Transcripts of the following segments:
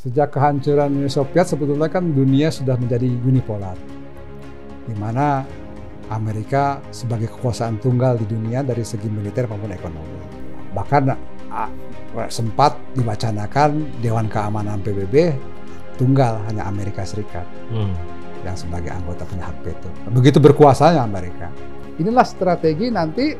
Sejak kehancuran Uni Soviet sebetulnya kan dunia sudah menjadi unipolar, di mana Amerika sebagai kekuasaan tunggal di dunia dari segi militer maupun ekonomi. Bahkan sempat diwacanakan Dewan Keamanan PBB tunggal hanya Amerika Serikat yang sebagai anggota punya hak veto. Begitu berkuasanya Amerika. Inilah strategi nanti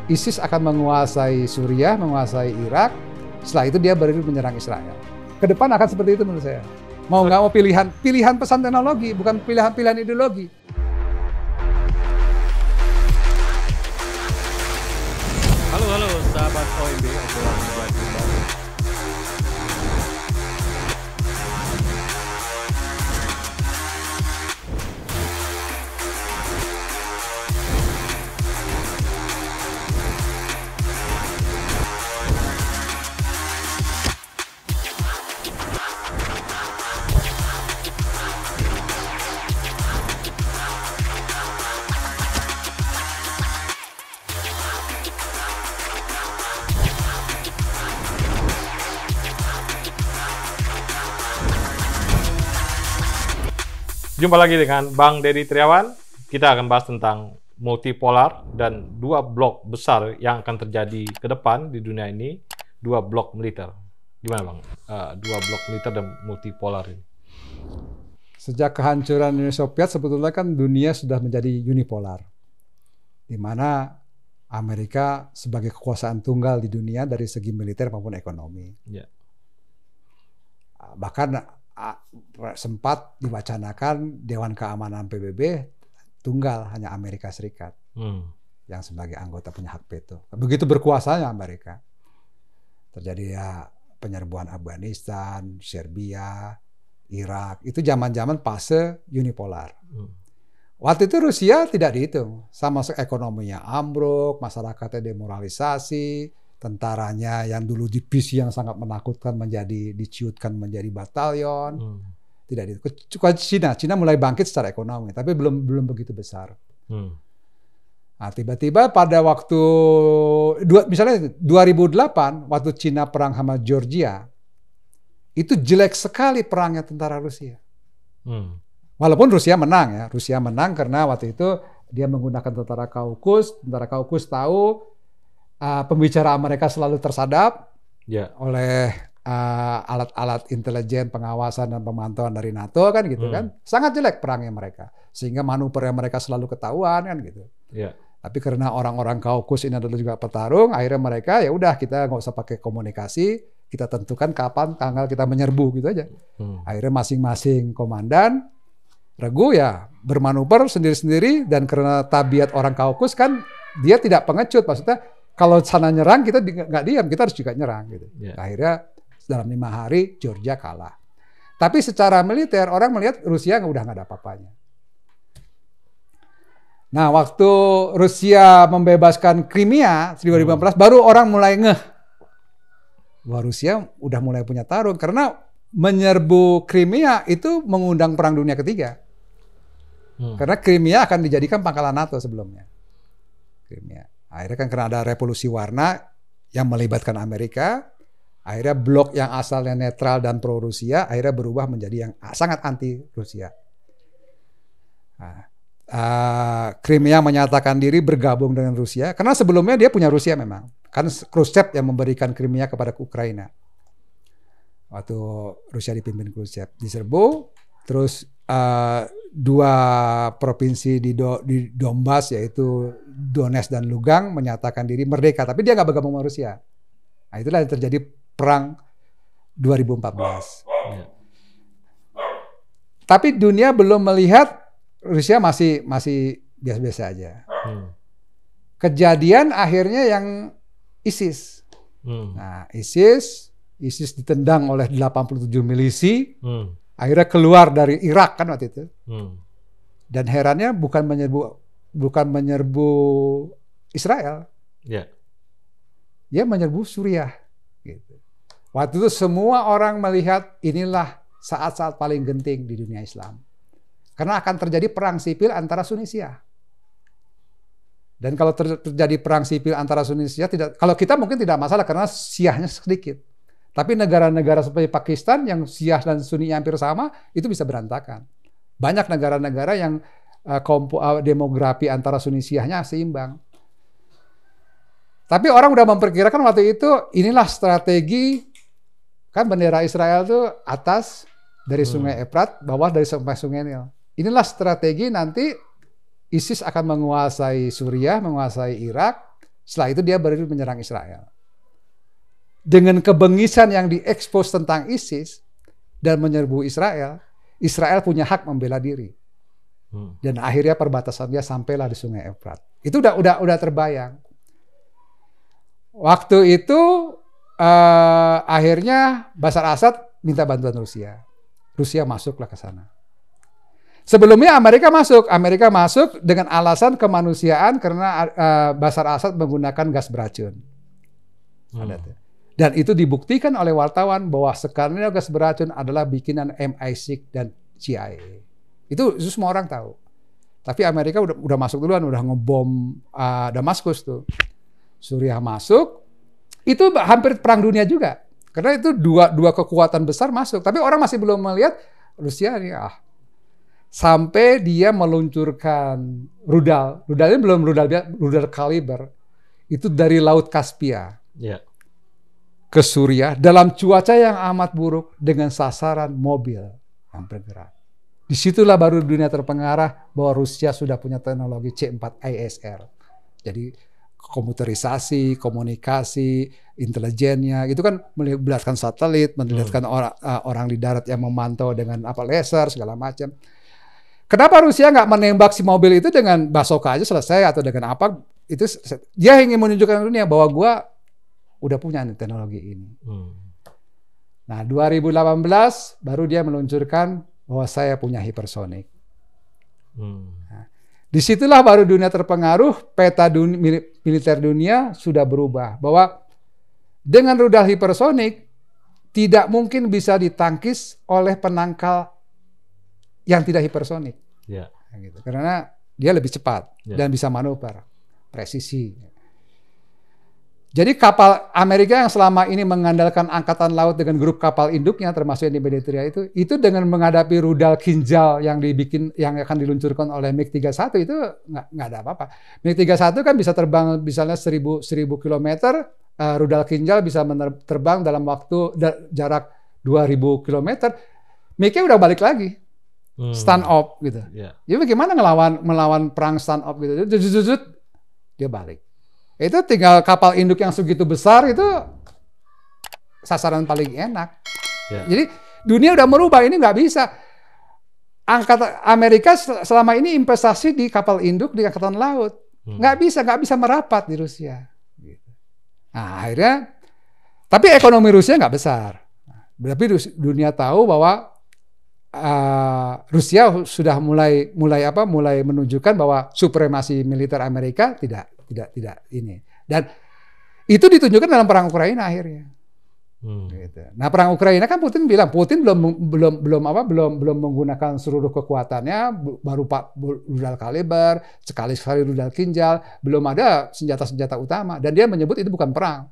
ISIS akan menguasai Suriah, menguasai Irak. Setelah itu dia baru menyerang Israel. Ke depan akan seperti itu menurut saya. Mau nggak mau pilihan pesan teknologi, bukan pilihan ideologi. Halo sahabat OMB, obrolan mulai kembali. Jumpa lagi dengan Bang Deddy Triawan. Kita akan bahas tentang multipolar dan dua blok besar yang akan terjadi ke depan di dunia ini. Dua blok militer. Gimana Bang? Dua blok militer dan multipolar ini. Sejak kehancuran Uni Soviet sebetulnya kan dunia sudah menjadi unipolar, di mana Amerika sebagai kekuasaan tunggal di dunia dari segi militer maupun ekonomi. Ya. Bahkan sempat diwacanakan Dewan Keamanan PBB tunggal hanya Amerika Serikat yang sebagai anggota punya hak veto. Begitu berkuasanya Amerika, terjadi ya penyerbuan Afghanistan, Serbia, Irak. Itu zaman-zaman fase unipolar. Waktu itu Rusia tidak dihitung, sama ekonominya ambruk, masyarakatnya demoralisasi. Tentaranya yang dulu divisi yang sangat menakutkan diciutkan menjadi batalion. Tidak itu. Cina mulai bangkit secara ekonomi, tapi belum begitu besar. Nah, tiba-tiba pada waktu misalnya 2008 waktu Cina perang sama Georgia, itu jelek sekali perangnya tentara Rusia. Walaupun Rusia menang karena waktu itu dia menggunakan tentara Kaukus. Tentara Kaukus tahu pembicaraan mereka selalu tersadap oleh alat-alat intelijen, pengawasan dan pemantauan dari NATO kan gitu kan. Sangat jelek perangnya mereka. Sehingga manuvernya mereka selalu ketahuan kan gitu. Tapi karena orang-orang Kaukus ini adalah juga petarung, akhirnya mereka ya udah kita nggak usah pakai komunikasi, kita tentukan kapan tanggal kita menyerbu gitu aja. Akhirnya masing-masing komandan regu ya bermanuver sendiri-sendiri, dan karena tabiat orang Kaukus kan dia tidak pengecut, maksudnya kalau sana nyerang kita nggak diam, kita harus juga nyerang gitu. Akhirnya dalam 5 hari Georgia kalah. Tapi secara militer orang melihat Rusia udah nggak ada apa-apanya. Nah waktu Rusia membebaskan Crimea 2015 baru orang mulai ngeh bahwa Rusia udah mulai punya tarung, karena menyerbu Crimea itu mengundang Perang Dunia Ketiga. Karena Crimea akan dijadikan pangkalan NATO sebelumnya. Crimea. Akhirnya kan karena ada revolusi warna yang melibatkan Amerika, akhirnya blok yang asalnya netral dan pro Rusia akhirnya berubah menjadi yang sangat anti Rusia. Crimea menyatakan diri bergabung dengan Rusia karena sebelumnya dia punya Rusia memang. Kan Khrushchev yang memberikan Crimea kepada Ukraina. Waktu Rusia dipimpin Khrushchev diserbu, terus dua provinsi di Donbas yaitu Donetsk dan Lugansk menyatakan diri merdeka, tapi dia nggak bergabung sama Rusia. Nah itulah yang terjadi perang 2014. Tapi dunia belum melihat Rusia masih biasa-biasa aja. Kejadian akhirnya yang ISIS. Nah ISIS ditendang oleh 87 milisi. Akhirnya keluar dari Irak kan waktu itu. Dan herannya bukan menyerbu Israel. Dia menyerbu Suriah. Gitu. Waktu itu semua orang melihat inilah saat-saat paling genting di dunia Islam. Karena akan terjadi perang sipil antara Sunni Syiah. Dan kalau terjadi perang sipil antara Sunni Syiah, kalau kita mungkin tidak masalah karena Syiahnya sedikit. Tapi negara-negara seperti Pakistan yang Syiah dan Sunni hampir sama, itu bisa berantakan. Banyak negara-negara yang demografi antara Sunni Syiahnya seimbang. Tapi orang udah memperkirakan waktu itu, inilah strategi, kan bendera Israel itu atas dari Sungai Efrat, bawah dari Sungai Nil. Inilah strategi nanti ISIS akan menguasai Suriah, menguasai Irak, setelah itu dia baru menyerang Israel. Dengan kebengisan yang diekspos tentang ISIS dan menyerbu Israel, Israel punya hak membela diri. Dan akhirnya perbatasan dia sampailah di Sungai Efrat. Itu udah terbayang. Waktu itu akhirnya Bashar Assad minta bantuan Rusia. Rusia masuklah ke sana. Sebelumnya Amerika masuk dengan alasan kemanusiaan karena Bashar Assad menggunakan gas beracun. Dan itu dibuktikan oleh wartawan bahwa sekarang gas beracun adalah bikinan MI6 dan CIA. Itu semua orang tahu. Tapi Amerika udah masuk duluan, udah ngebom Damaskus tuh. Suriah masuk, itu hampir perang dunia juga. Karena itu dua kekuatan besar masuk. Tapi orang masih belum melihat Rusia ini sampai dia meluncurkan rudal. Rudalnya belum rudal kaliber. Itu dari Laut Kaspia. Yeah. Ke Suriah dalam cuaca yang amat buruk dengan sasaran mobil yang bergerak. Disitulah baru dunia terpengaruh bahwa Rusia sudah punya teknologi C4ISR. Jadi komputerisasi, komunikasi, intelijennya itu kan melibatkan satelit, melibatkan orang di darat yang memantau dengan laser segala macam. Kenapa Rusia nggak menembak si mobil itu dengan bazooka aja selesai atau dengan apa? Itu dia ingin menunjukkan dunia bahwa gua udah punya teknologi ini. Nah, 2018 baru dia meluncurkan bahwa saya punya hipersonik. Nah, disitulah baru dunia terpengaruh, peta militer dunia sudah berubah. Bahwa dengan rudal hipersonik tidak mungkin bisa ditangkis oleh penangkal yang tidak hipersonik. Yeah. Gitu. Karena dia lebih cepat dan bisa manuver, presisi. Jadi kapal Amerika yang selama ini mengandalkan angkatan laut dengan grup kapal induknya termasuk yang di Mediterania itu dengan menghadapi rudal Kinjal yang akan diluncurkan oleh MiG-31 itu nggak ada apa-apa. MiG-31 kan bisa terbang misalnya 1000 kilometer, rudal Kinjal bisa terbang dalam waktu jarak 2000 kilometer. MiG-nya udah balik lagi. Stand off gitu. Yeah. Jadi bagaimana melawan perang stand off gitu. Dia balik. Itu tinggal kapal induk yang segitu besar itu sasaran paling enak. Yeah. Jadi dunia udah merubah, ini nggak bisa. Amerika selama ini investasi di kapal induk di angkatan laut, nggak bisa merapat di Rusia. Nah, akhirnya, tapi ekonomi Rusia nggak besar. Tapi dunia tahu bahwa Rusia sudah mulai menunjukkan bahwa supremasi militer Amerika tidak ini, dan itu ditunjukkan dalam perang Ukraina akhirnya. Gitu. Nah, perang Ukraina kan Putin belum menggunakan seluruh kekuatannya, baru rudal kaliber, sekali rudal Kinjal, belum ada senjata utama, dan dia menyebut itu bukan perang.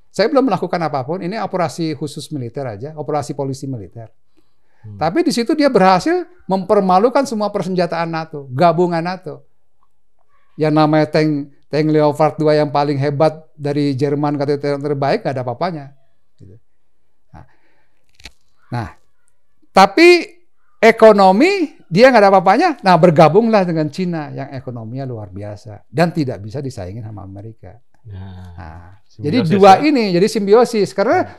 Saya belum melakukan apapun, ini operasi khusus militer aja, operasi polisi militer. Tapi di situ dia berhasil mempermalukan semua persenjataan NATO, gabungan NATO. Yang namanya tank Leopard 2 yang paling hebat dari Jerman, katanya yang terbaik, gak ada apa-apanya. Nah, tapi ekonomi dia nggak ada apa-apanya. Nah, bergabunglah dengan Cina yang ekonominya luar biasa dan tidak bisa disaingin sama Amerika. Nah, jadi dua ini jadi simbiosis karena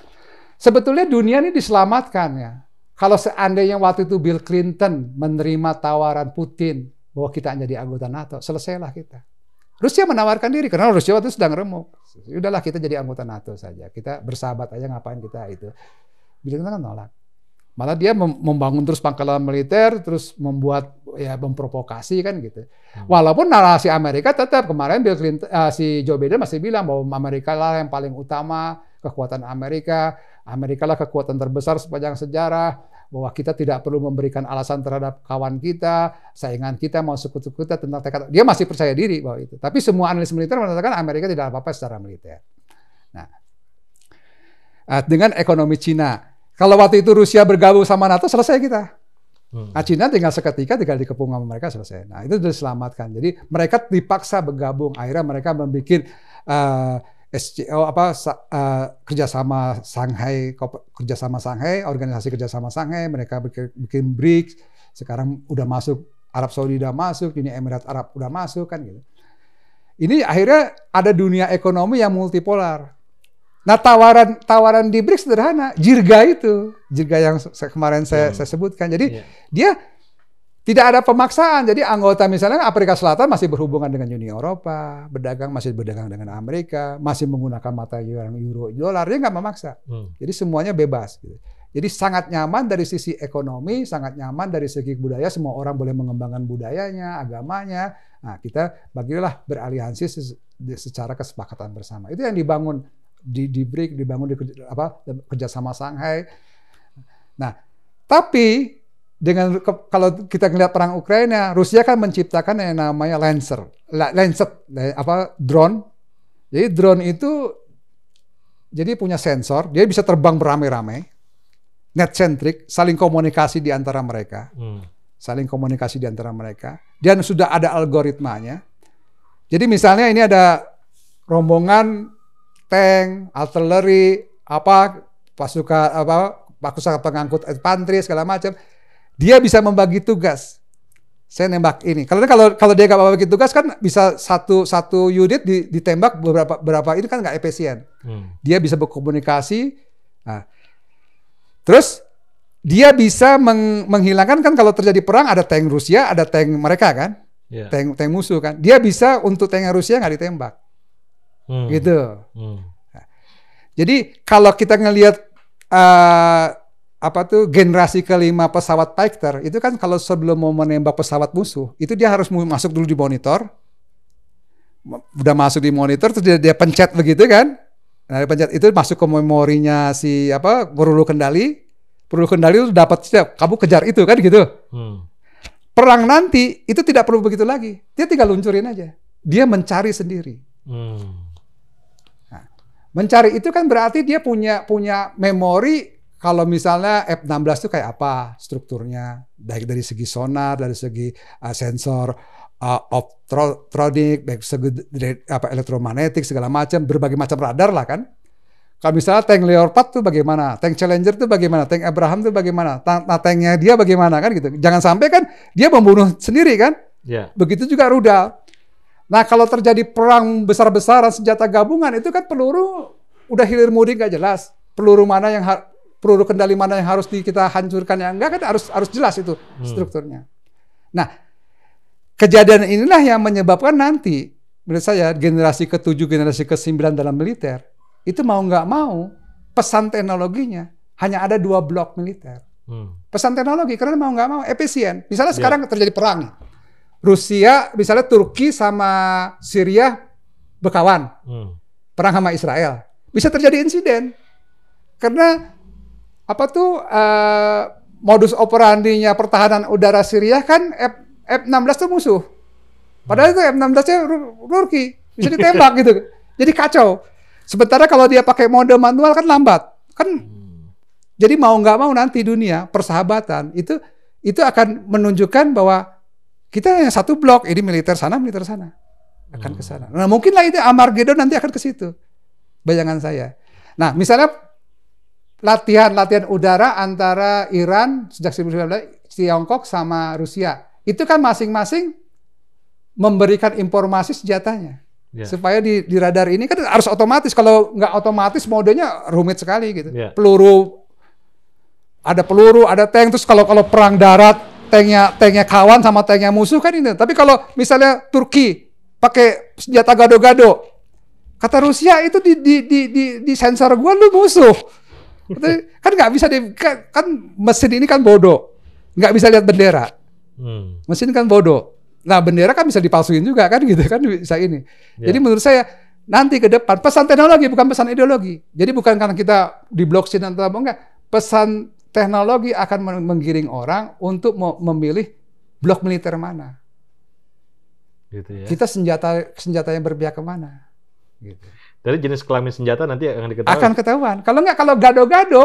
sebetulnya dunia ini diselamatkan ya. Kalau seandainya waktu itu Bill Clinton menerima tawaran Putin bahwa kita jadi anggota NATO, selesailah kita. Rusia menawarkan diri karena Rusia waktu itu sedang remuk. Udahlah kita jadi anggota NATO saja. Kita bersahabat aja, ngapain kita itu. Bill Clinton kan nolak. Malah dia membangun terus pangkalan militer, terus memprovokasi kan gitu. Walaupun narasi Amerika tetap kemarin Bill Clinton, si Joe Biden masih bilang bahwa Amerika lah yang paling utama, kekuatan Amerika lah kekuatan terbesar sepanjang sejarah, bahwa kita tidak perlu memberikan alasan terhadap kawan kita, saingan kita, mau sekutu kita tentang tekad. Dia masih percaya diri bahwa itu. Tapi semua analis militer mengatakan Amerika tidak apa-apa secara militer. Nah, dengan ekonomi Cina. Kalau waktu itu Rusia bergabung sama NATO, selesai kita. Nah, Cina tinggal seketika, tinggal dikepung sama mereka, selesai. Nah, itu sudah diselamatkan. Jadi mereka dipaksa bergabung. Akhirnya mereka membuat SCO kerjasama Shanghai, organisasi kerjasama Shanghai. Mereka bikin BRICS. Sekarang udah masuk, Arab Saudi udah masuk, Uni Emirat Arab udah masuk kan gitu. Ini akhirnya ada dunia ekonomi yang multipolar. Nah, tawaran di BRICS sederhana, jirga yang kemarin saya sebutkan. Jadi dia tidak ada pemaksaan. Jadi anggota misalnya Afrika Selatan masih berhubungan dengan Uni Eropa, masih berdagang dengan Amerika, masih menggunakan mata euro, dolar, dia nggak memaksa. Jadi semuanya bebas. Gitu. Jadi sangat nyaman dari sisi ekonomi, sangat nyaman dari segi budaya. Semua orang boleh mengembangkan budayanya, agamanya. Nah, kita bagilah beraliansi secara kesepakatan bersama. Itu yang dibangun di BRICS, dibangun di kerjasama Shanghai. Nah, tapi kalau kita ngelihat perang Ukraina, Rusia kan menciptakan yang namanya Lancet, drone. Jadi drone itu jadi punya sensor, dia bisa terbang beramai-ramai, net centric, saling komunikasi di antara mereka, dan sudah ada algoritmanya. Jadi misalnya ini ada rombongan tank, artileri, pasukan pengangkut infanteri segala macam, dia bisa membagi tugas. Saya nembak ini. Kalau dia nggak membagi tugas kan bisa satu unit ditembak berapa ini kan nggak efisien. Dia bisa berkomunikasi. Nah, terus dia bisa menghilangkan kan kalau terjadi perang ada tank Rusia, ada tank mereka kan, tank musuh kan. Dia bisa untuk tank Rusia nggak ditembak. Gitu. Nah, jadi kalau kita ngelihat generasi kelima pesawat fighter itu kan kalau sebelum mau menembak pesawat musuh itu dia harus masuk dulu di monitor. Udah masuk di monitor terus dia pencet begitu kan. Nah, pencet itu masuk ke memorinya si peluru kendali. Peluru kendali itu dapat kamu kejar itu kan gitu. Perang nanti itu tidak perlu begitu lagi. Dia tinggal luncurin aja. Dia mencari sendiri. Mencari itu kan berarti dia punya memori. Kalau misalnya F-16 itu kayak apa strukturnya, baik dari segi sonar, dari segi sensor optronik, baik segi elektromagnetik segala macam, berbagai macam radar lah kan. Kalau misalnya tank Leopard tuh bagaimana, tank Challenger tuh bagaimana, tank Abraham tuh bagaimana, tanknya dia bagaimana kan gitu. Jangan sampai kan dia membunuh sendiri kan. Begitu juga rudal. Nah, kalau terjadi perang besar-besaran senjata gabungan itu kan peluru udah hilir mudik nggak jelas. Peluru kendali mana yang harus kita hancurkan yang enggak kan harus jelas itu strukturnya. Nah, kejadian inilah yang menyebabkan nanti menurut saya generasi ke-7, generasi ke-9 dalam militer itu mau nggak mau pesan teknologinya hanya ada 2 blok militer. Pesan teknologi karena mau nggak mau efisien. Misalnya sekarang terjadi perang nih. Rusia, misalnya Turki sama Syria berkawan. Perang sama Israel. Bisa terjadi insiden. Karena modus operandinya pertahanan udara Syria kan F-16 itu musuh. Padahal itu F-16-nya Turki. Bisa ditembak gitu. Jadi kacau. Sementara kalau dia pakai mode manual kan lambat. Jadi mau nggak mau nanti dunia persahabatan itu akan menunjukkan bahwa kita yang satu blok, ini militer sana akan ke sana. Nah, mungkinlah itu Armageddon nanti akan ke situ. Bayangan saya. Nah, misalnya latihan udara antara Iran sejak 1919, Tiongkok sama Rusia. Itu kan masing-masing memberikan informasi senjatanya. Supaya di radar ini kan harus otomatis. Kalau nggak otomatis modenya rumit sekali gitu. Ada peluru, ada tank. Terus kalau perang darat, tanknya kawan sama tanknya musuh kan ini. Tapi kalau misalnya Turki pakai senjata gado-gado, kata Rusia itu di sensor gua lu musuh. Kan nggak bisa kan mesin ini kan bodoh, nggak bisa lihat bendera. Mesin kan bodoh. Nah, bendera kan bisa dipalsuin juga kan gitu kan bisa ini. Jadi menurut saya nanti ke depan pesan teknologi bukan pesan ideologi. Jadi bukan karena kita di blockchain atau apa enggak, pesan teknologi akan menggiring orang untuk memilih blok militer mana. Gitu ya. Kita senjata yang berpihak kemana. Gitu. Dari jenis kelamin senjata nanti akan diketahui. Akan ketahuan. Kalau nggak, kalau gado-gado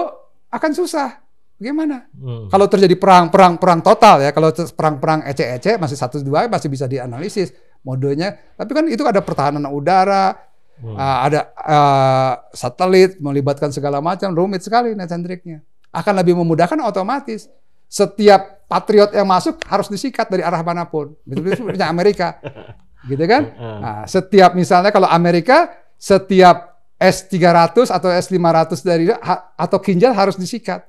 akan susah. Gimana? Kalau terjadi perang total ya, kalau perang ecek-ecek masih 1-2 masih bisa dianalisis modenya. Tapi kan itu ada pertahanan udara, ada satelit, melibatkan segala macam, rumit sekali net and trick-nya. Akan lebih memudahkan otomatis. Setiap patriot yang masuk harus disikat dari arah manapun. Betul-betul punya Amerika. Gitu kan? Nah, setiap misalnya kalau Amerika, setiap S-300 atau S-500 dari atau Kinjal harus disikat.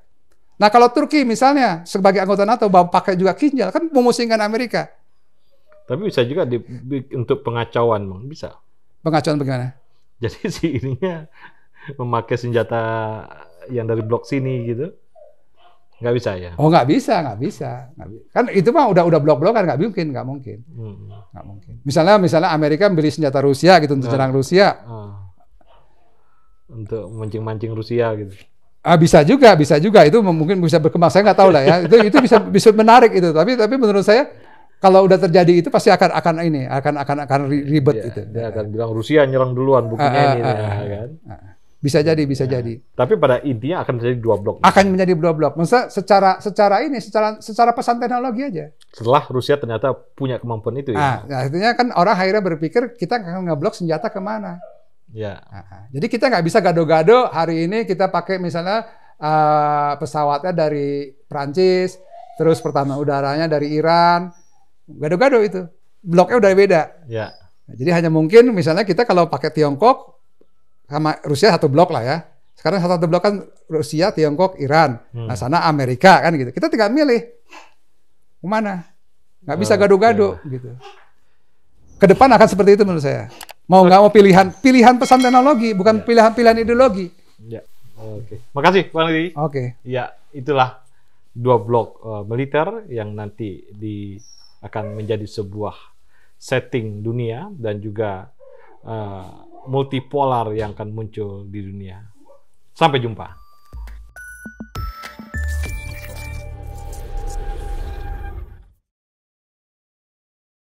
Nah kalau Turki misalnya sebagai anggota NATO pakai juga Kinjal, kan memusingkan Amerika. Tapi bisa juga untuk pengacauan, Bang. Bisa. Pengacauan bagaimana? Jadi si ininya memakai senjata yang dari blok sini gitu. Nggak bisa ya? Oh nggak bisa. Kan itu mah udah blok-blokan, nggak mungkin. Misalnya Amerika beli senjata Rusia gitu untuk serang Rusia. Untuk mancing-mancing Rusia gitu. Bisa juga. Itu mungkin bisa berkembang. Saya nggak tahu lah ya. Itu bisa menarik itu. Tapi menurut saya kalau udah terjadi itu pasti akan ribet itu. Dia akan bilang Rusia nyerang duluan bukunya ini kan. Bisa jadi. Tapi pada intinya akan menjadi 2 blok. Akan menjadi 2 blok. Maksudnya secara pesan teknologi aja. Setelah Rusia ternyata punya kemampuan itu ya. Artinya kan orang akhirnya berpikir kita akan ngeblok senjata kemana. Ya. Jadi kita nggak bisa gado-gado hari ini kita pakai misalnya pesawatnya dari Prancis, terus pertahanan udaranya dari Iran, gado-gado itu bloknya udah beda. Ya. Jadi hanya mungkin misalnya kita kalau pakai Tiongkok sama Rusia satu blok lah ya. Sekarang satu blok kan Rusia, Tiongkok, Iran. Nah sana Amerika kan gitu. Kita tinggal milih kemana. Nggak bisa gado-gado gitu. Kedepan akan seperti itu menurut saya. Mau nggak mau pilihan pesan teknologi, bukan pilihan ideologi. Ya. Oke. Makasih Bang Didi. Oke. Ya, itulah 2 blok militer yang nanti akan menjadi sebuah setting dunia dan juga multipolar yang akan muncul di dunia. Sampai jumpa.